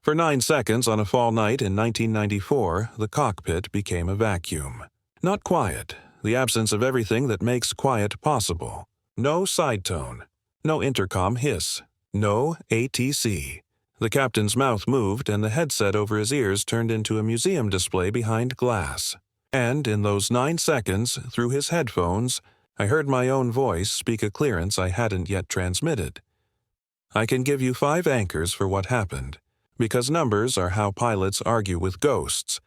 For 9 seconds on a fall night in 1994, the cockpit became a vacuum. Not quiet, the absence of everything that makes quiet possible. No sidetone, no intercom hiss, no ATC. The captain's mouth moved and the headset over his ears turned into a museum display behind glass. And in those 9 seconds, through his headphones, I heard my own voice speak a clearance I hadn't yet transmitted. I can give you 5 anchors for what happened, because numbers are how pilots argue with ghosts.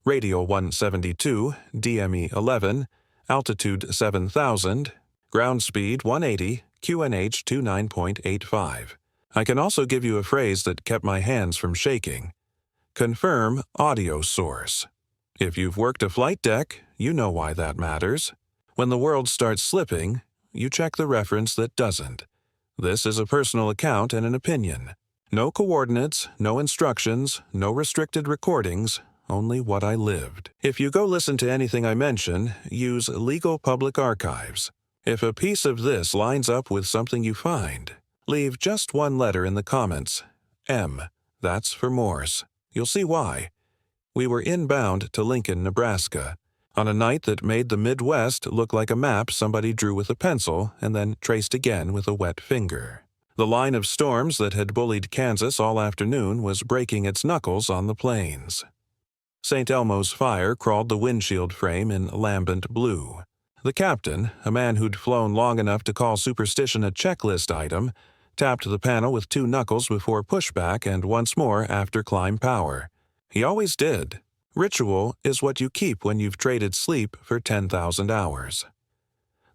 Radial 172, DME 11, altitude 7,000, ground speed 180, QNH 29.85. I can also give you a phrase that kept my hands from shaking. Confirm audio source. If you've worked a flight deck, you know why that matters. When the world starts slipping, you check the reference that doesn't. This is a personal account and an opinion. No coordinates, no instructions, no restricted recordings, only what I lived. If you go listen to anything I mention, use legal public archives. If a piece of this lines up with something you find, leave just 1 letter in the comments. M. That's for Morse. You'll see why. We were inbound to Lincoln, Nebraska, on a night that made the Midwest look like a map somebody drew with a pencil and then traced again with a wet finger. The line of storms that had bullied Kansas all afternoon was breaking its knuckles on the plains. St. Elmo's fire crawled the windshield frame in lambent blue. The captain, a man who'd flown long enough to call superstition a checklist item, tapped the panel with 2 knuckles before pushback and once more after climb power. He always did. Ritual is what you keep when you've traded sleep for 10,000 hours.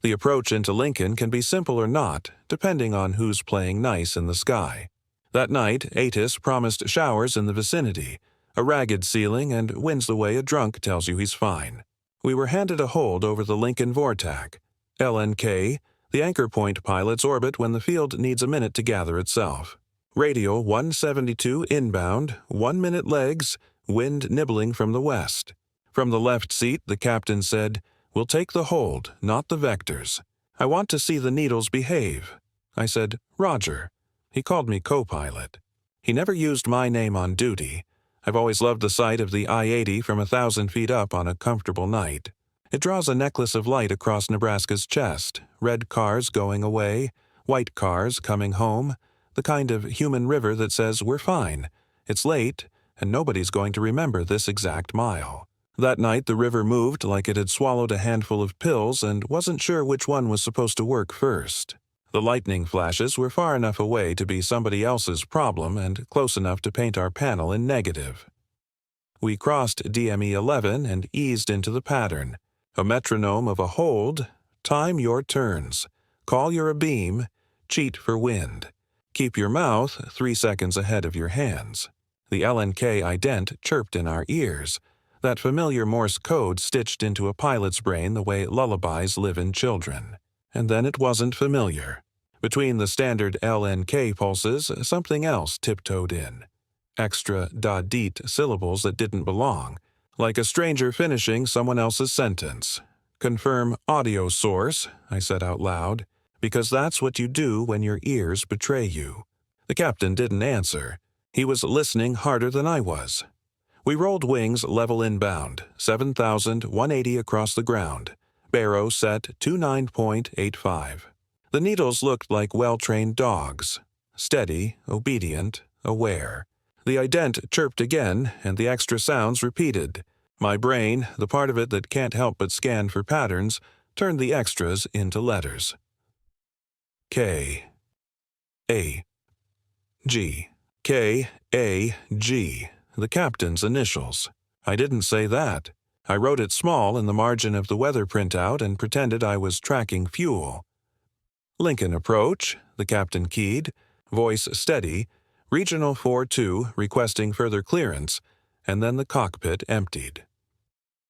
The approach into Lincoln can be simple or not, depending on who's playing nice in the sky. That night, Atis promised showers in the vicinity, a ragged ceiling, and winds the way a drunk tells you he's fine. We were handed a hold over the Lincoln VORTAC. LNK, the anchor point pilots orbit when the field needs a minute to gather itself. Radial 172 inbound, 1-minute legs, wind nibbling from the west. From the left seat, the captain said, "We'll take the hold, not the vectors. I want to see the needles behave." I said, "Roger." He called me co-pilot. He never used my name on duty. I've always loved the sight of the I-80 from 1,000 feet up on a comfortable night. It draws a necklace of light across Nebraska's chest, red cars going away, white cars coming home, the kind of human river that says we're fine, it's late, and nobody's going to remember this exact mile. That night the river moved like it had swallowed a handful of pills and wasn't sure which one was supposed to work first. The lightning flashes were far enough away to be somebody else's problem and close enough to paint our panel in negative. We crossed DME 11 and eased into the pattern. A metronome of a hold, time your turns, call your abeam, cheat for wind. Keep your mouth 3 seconds ahead of your hands. The LNK ident chirped in our ears, that familiar Morse code stitched into a pilot's brain the way lullabies live in children. And then it wasn't familiar. Between the standard LNK pulses, something else tiptoed in. Extra da-deet syllables that didn't belong, like a stranger finishing someone else's sentence. "Confirm audio source," I said out loud, because that's what you do when your ears betray you. The captain didn't answer. He was listening harder than I was. We rolled wings level inbound, 7,180 across the ground. Baro set 29.85. The needles looked like well-trained dogs. Steady, obedient, aware. The ident chirped again, and the extra sounds repeated. My brain, the part of it that can't help but scan for patterns, turned the extras into letters. K. A. G. K. A. G. The captain's initials. I didn't say that. I wrote it small in the margin of the weather printout and pretended I was tracking fuel. Lincoln approach, the captain keyed, voice steady, Regional 4-2 requesting further clearance, and then the cockpit emptied.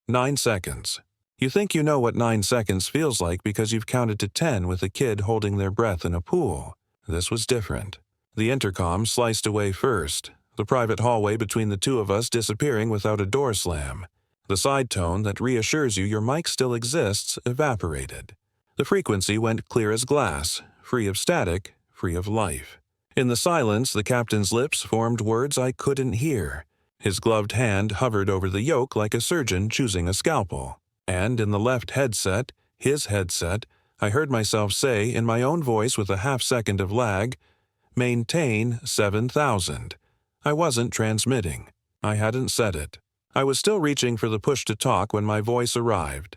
9 seconds. You think you know what 9 seconds feels like because you've counted to 10 with a kid holding their breath in a pool. This was different. The intercom sliced away first, the private hallway between the two of us disappearing without a door slam. The sidetone that reassures you your mic still exists evaporated. The frequency went clear as glass, free of static, free of life. In the silence, the captain's lips formed words I couldn't hear. His gloved hand hovered over the yoke like a surgeon choosing a scalpel. And in the left headset, his headset, I heard myself say in my own voice with a half-second of lag, "Maintain 7,000. I wasn't transmitting. I hadn't said it. I was still reaching for the push-to-talk when my voice arrived.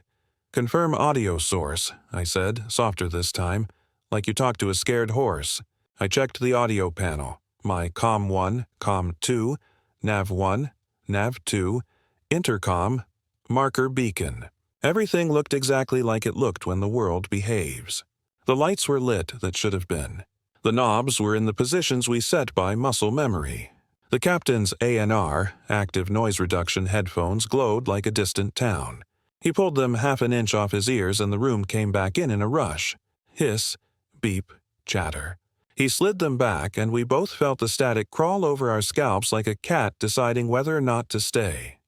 "Confirm audio source," I said, softer this time, like you talk to a scared horse. I checked the audio panel. My COM 1, COM 2, NAV 1, NAV 2, intercom, marker beacon. Everything looked exactly like it looked when the world behaves. The lights were lit that should have been. The knobs were in the positions we set by muscle memory. The captain's ANR, active noise reduction headphones, glowed like a distant town. He pulled them half an inch off his ears and the room came back in a rush. Hiss, beep, chatter. He slid them back and we both felt the static crawl over our scalps like a cat deciding whether or not to stay.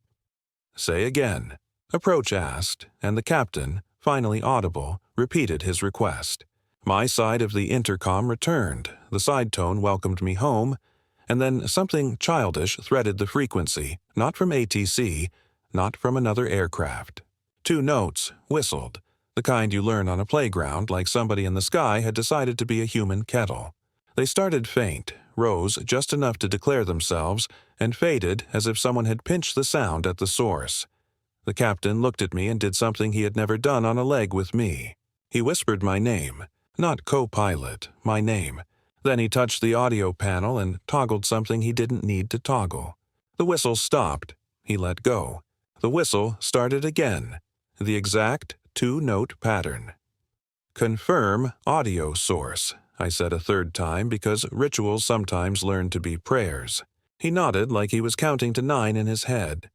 "Say again," Approach asked, and the captain, finally audible, repeated his request. My side of the intercom returned, the sidetone welcomed me home, and then something childish threaded the frequency, not from ATC, not from another aircraft. 2 notes, whistled, the kind you learn on a playground like somebody in the sky had decided to be a human kettle. They started faint, rose just enough to declare themselves, and faded as if someone had pinched the sound at the source. The captain looked at me and did something he had never done on a leg with me. He whispered my name, not co-pilot, my name. Then he touched the audio panel and toggled something he didn't need to toggle. The whistle stopped. He let go. The whistle started again. The exact 2-note pattern. "Confirm audio source," I said a third time because rituals sometimes learn to be prayers. He nodded like he was counting to 9 in his head.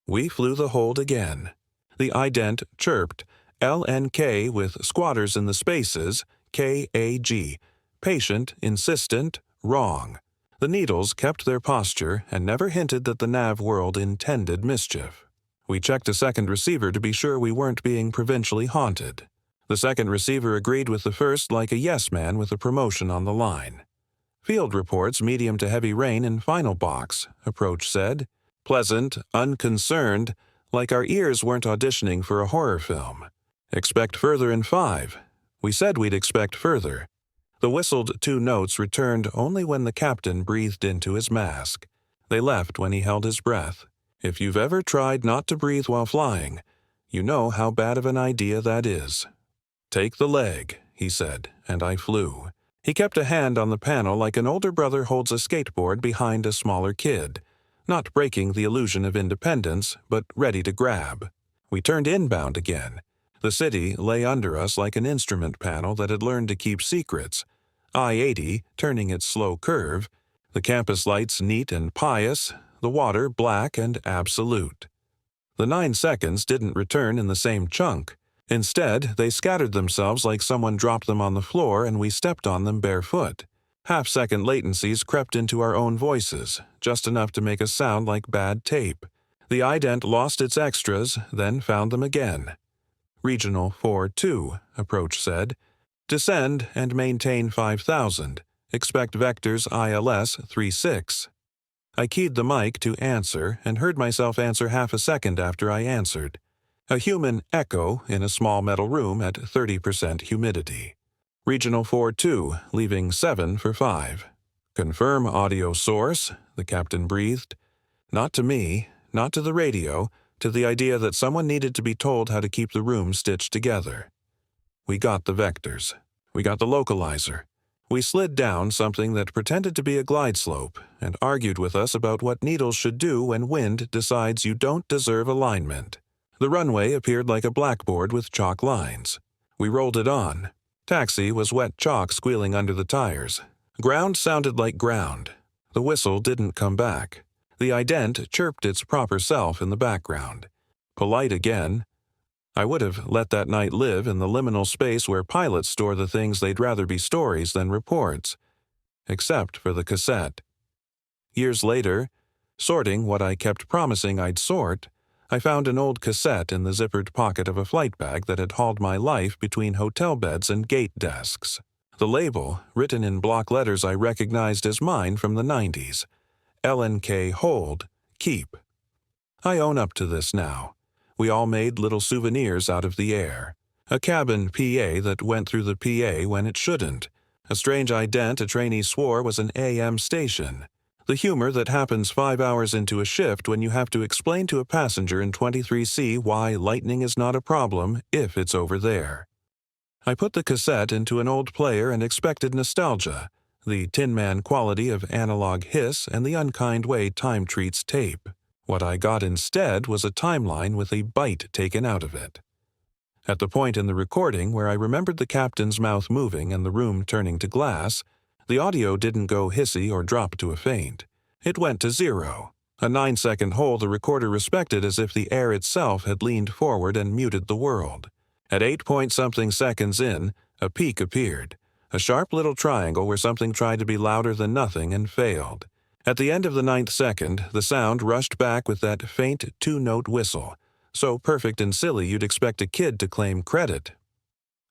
We flew the hold again. The ident chirped, LNK with squatters in the spaces, KAG. Patient, insistent, wrong. The needles kept their posture and never hinted that the nav world intended mischief. We checked a second receiver to be sure we weren't being provincially haunted. The second receiver agreed with the first like a yes man with a promotion on the line. "Field reports medium to heavy rain in final box," Approach said. Pleasant, unconcerned, like our ears weren't auditioning for a horror film. "Expect further in 5. We said we'd expect further. The whistled 2 notes returned only when the captain breathed into his mask. They left when he held his breath. If you've ever tried not to breathe while flying, you know how bad of an idea that is. "Take the leg," he said, and I flew. He kept a hand on the panel like an older brother holds a skateboard behind a smaller kid, not breaking the illusion of independence, but ready to grab. We turned inbound again. The city lay under us like an instrument panel that had learned to keep secrets. I-80 turning its slow curve, the campus lights neat and pious, the water black and absolute. The 9 seconds didn't return in the same chunk. Instead, they scattered themselves like someone dropped them on the floor and we stepped on them barefoot. Half-second latencies crept into our own voices, just enough to make us sound like bad tape. The ident lost its extras, then found them again. "Regional 4-2, Approach said. "Descend and maintain 5,000. Expect vectors ILS 36. I keyed the mic to answer and heard myself answer half a second after I answered. A human echo in a small metal room at 30% humidity. "Regional 4-2, leaving 7 for 5. "Confirm audio source," the captain breathed. Not to me, not to the radio, to the idea that someone needed to be told how to keep the room stitched together. We got the vectors. We got the localizer. We slid down something that pretended to be a glide slope and argued with us about what needles should do when wind decides you don't deserve alignment. The runway appeared like a blackboard with chalk lines. We rolled it on. Taxi was wet chalk squealing under the tires. Ground sounded like ground. The whistle didn't come back. The ident chirped its proper self in the background. Polite again. I would have let that night live in the liminal space where pilots store the things they'd rather be stories than reports. Except for the cassette. Years later, sorting what I kept promising I'd sort, I found an old cassette in the zippered pocket of a flight bag that had hauled my life between hotel beds and gate desks. The label, written in block letters I recognized as mine from the 90s. LNK hold, keep. I own up to this now. We all made little souvenirs out of the air. A cabin PA that went through the PA when it shouldn't. A strange ident a trainee swore was an AM station. The humor that happens 5 hours into a shift when you have to explain to a passenger in 23C why lightning is not a problem if it's over there. I put the cassette into an old player and expected nostalgia, the Tin Man quality of analog hiss and the unkind way time treats tape. What I got instead was a timeline with a bite taken out of it. At the point in the recording where I remembered the captain's mouth moving and the room turning to glass, the audio didn't go hissy or drop to a faint. It went to 0, a 9-second hold the recorder respected as if the air itself had leaned forward and muted the world. At 8-point-something seconds in, a peak appeared, a sharp little triangle where something tried to be louder than nothing and failed. At the end of the 9th second, the sound rushed back with that faint 2-note whistle, so perfect and silly you'd expect a kid to claim credit.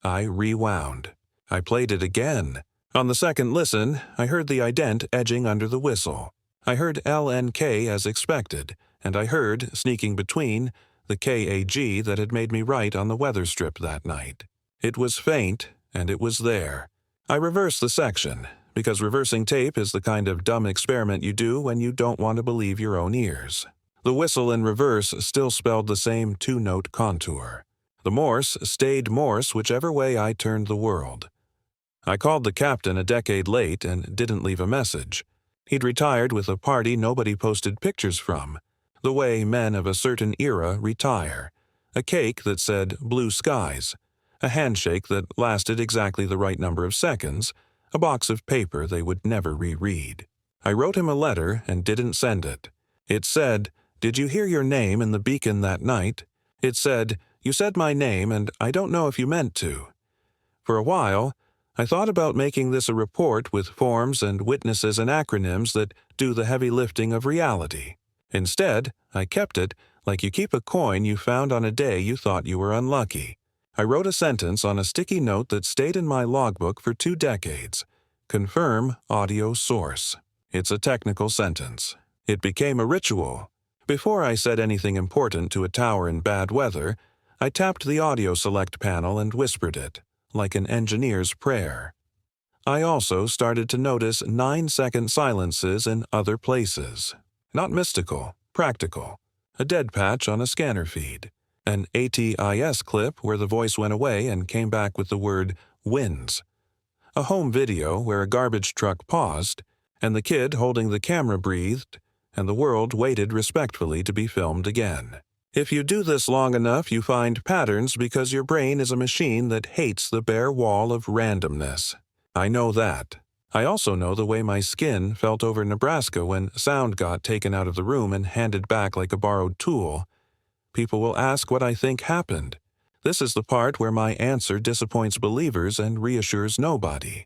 I rewound. I played it again. On the second listen, I heard the ident edging under the whistle. I heard LNK as expected, and I heard, sneaking between, the KAG that had made me write on the weather strip that night. It was faint, and it was there. I reversed the section, because reversing tape is the kind of dumb experiment you do when you don't want to believe your own ears. The whistle in reverse still spelled the same 2-note contour. The Morse stayed Morse whichever way I turned the world. I called the captain a decade late and didn't leave a message. He'd retired with a party nobody posted pictures from, the way men of a certain era retire. A cake that said blue skies, a handshake that lasted exactly the right number of seconds, a box of paper they would never reread. I wrote him a letter and didn't send it. It said, "Did you hear your name in the beacon that night?" It said, "You said my name and I don't know if you meant to." For a while, I thought about making this a report with forms and witnesses and acronyms that do the heavy lifting of reality. Instead, I kept it like you keep a coin you found on a day you thought you were unlucky. I wrote a sentence on a sticky note that stayed in my logbook for 2 decades. Confirm audio source. It's a technical sentence. It became a ritual. Before I said anything important to a tower in bad weather, I tapped the audio select panel and whispered it, like an engineer's prayer. I also started to notice 9-second silences in other places. Not mystical, practical. A dead patch on a scanner feed. An ATIS clip where the voice went away and came back with the word winds. A home video where a garbage truck paused, and the kid holding the camera breathed, and the world waited respectfully to be filmed again. If you do this long enough, you find patterns because your brain is a machine that hates the bare wall of randomness. I know that. I also know the way my skin felt over Nebraska when sound got taken out of the room and handed back like a borrowed tool. People will ask what I think happened. This is the part where my answer disappoints believers and reassures nobody.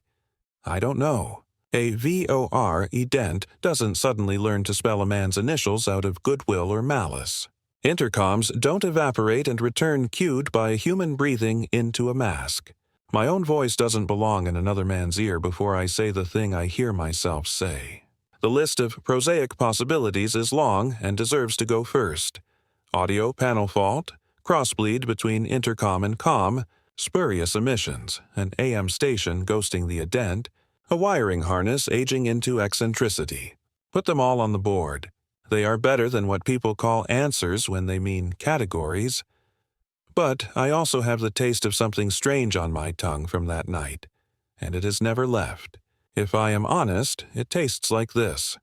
I don't know. A VOR ident doesn't suddenly learn to spell a man's initials out of goodwill or malice. Intercoms don't evaporate and return cued by a human breathing into a mask. My own voice doesn't belong in another man's ear before I say the thing I hear myself say. The list of prosaic possibilities is long and deserves to go first. Audio panel fault, crossbleed between intercom and comm, spurious emissions, an AM station ghosting the ident, a wiring harness aging into eccentricity. Put them all on the board. They are better than what people call answers when they mean categories. But I also have the taste of something strange on my tongue from that night, and it has never left. If I am honest, it tastes like this.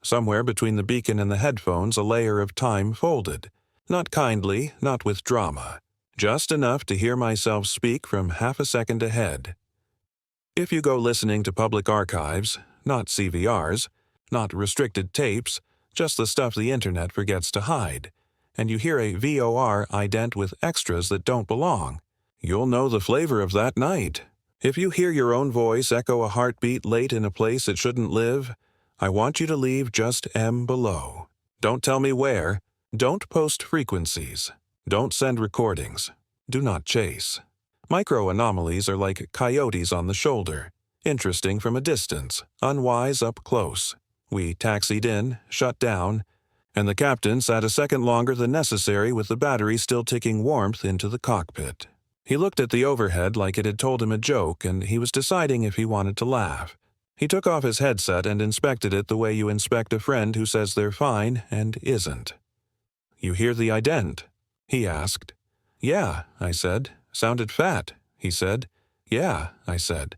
Somewhere between the beacon and the headphones, a layer of time folded. Not kindly, not with drama. Just enough to hear myself speak from half a second ahead. If you go listening to public archives, not CVRs, not restricted tapes, just the stuff the internet forgets to hide, and you hear a VOR ident with extras that don't belong, you'll know the flavor of that night. If you hear your own voice echo a heartbeat late in a place it shouldn't live, I want you to leave just M below. Don't tell me where. Don't post frequencies. Don't send recordings. Do not chase. Micro anomalies are like coyotes on the shoulder. Interesting from a distance, unwise up close. We taxied in, shut down, and the captain sat a second longer than necessary with the battery still ticking warmth into the cockpit. He looked at the overhead like it had told him a joke, and he was deciding if he wanted to laugh. He took off his headset and inspected it the way you inspect a friend who says they're fine and isn't. "You hear the ident?" he asked. "Yeah," I said. "Sounded fat," he said. "Yeah," I said.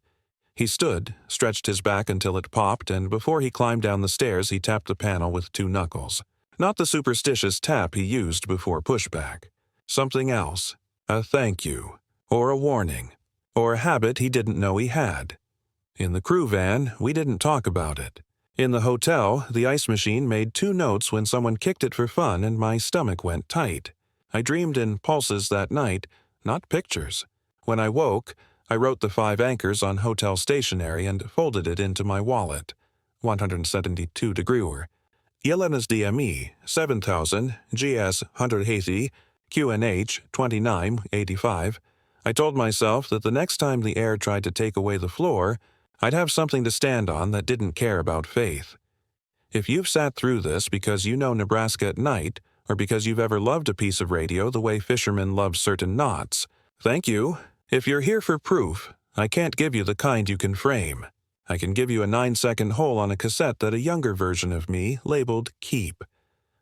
He stood, stretched his back until it popped, and before he climbed down the stairs he tapped the panel with 2 knuckles. Not the superstitious tap he used before pushback. Something else. A thank you. Or a warning. Or a habit he didn't know he had. In the crew van, we didn't talk about it. In the hotel, the ice machine made 2 notes when someone kicked it for fun and my stomach went tight. I dreamed in pulses that night, not pictures. When I woke, I wrote the 5 anchors on hotel stationery and folded it into my wallet. 172 degreer. Yelena's DME, 7000, GS 180, QNH 2985. I told myself that the next time the air tried to take away the floor, I'd have something to stand on that didn't care about faith. If you've sat through this because you know Nebraska at night, or because you've ever loved a piece of radio the way fishermen love certain knots, thank you. If you're here for proof, I can't give you the kind you can frame. I can give you a 9-second hole on a cassette that a younger version of me labeled Keep.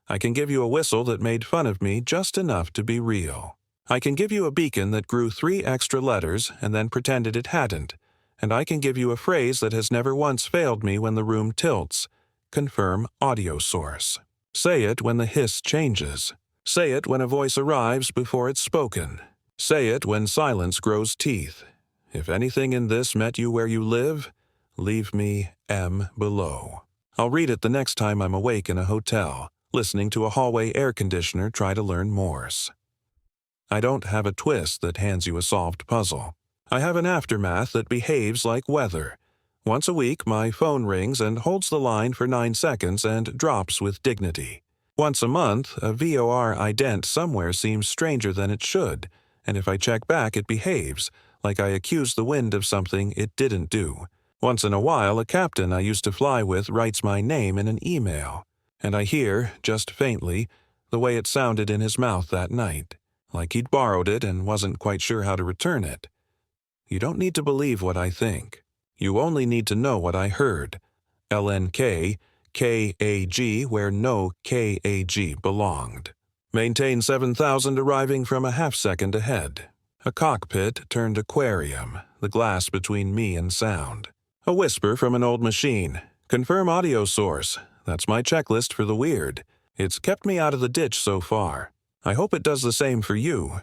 I can give you a whistle that made fun of me just enough to be real. I can give you a beacon that grew 3 extra letters and then pretended it hadn't. And I can give you a phrase that has never once failed me when the room tilts. Confirm audio source. Say it when the hiss changes. Say it when a voice arrives before it's spoken. Say it when silence grows teeth. If anything in this met you where you live, leave me M below. I'll read it the next time I'm awake in a hotel, listening to a hallway air conditioner try to learn Morse. I don't have a twist that hands you a solved puzzle. I have an aftermath that behaves like weather. Once a week, my phone rings and holds the line for 9 seconds and drops with dignity. Once a month, a VOR ident somewhere seems stranger than it should, and if I check back, it behaves, like I accuse the wind of something it didn't do. Once in a while, a captain I used to fly with writes my name in an email, and I hear, just faintly, the way it sounded in his mouth that night, like he'd borrowed it and wasn't quite sure how to return it. You don't need to believe what I think. You only need to know what I heard. LNK KAG where no KAG belonged. Maintain 7000 arriving from a half-second ahead. A cockpit turned aquarium, the glass between me and sound. A whisper from an old machine. Confirm audio source. That's my checklist for the weird. It's kept me out of the ditch so far. I hope it does the same for you.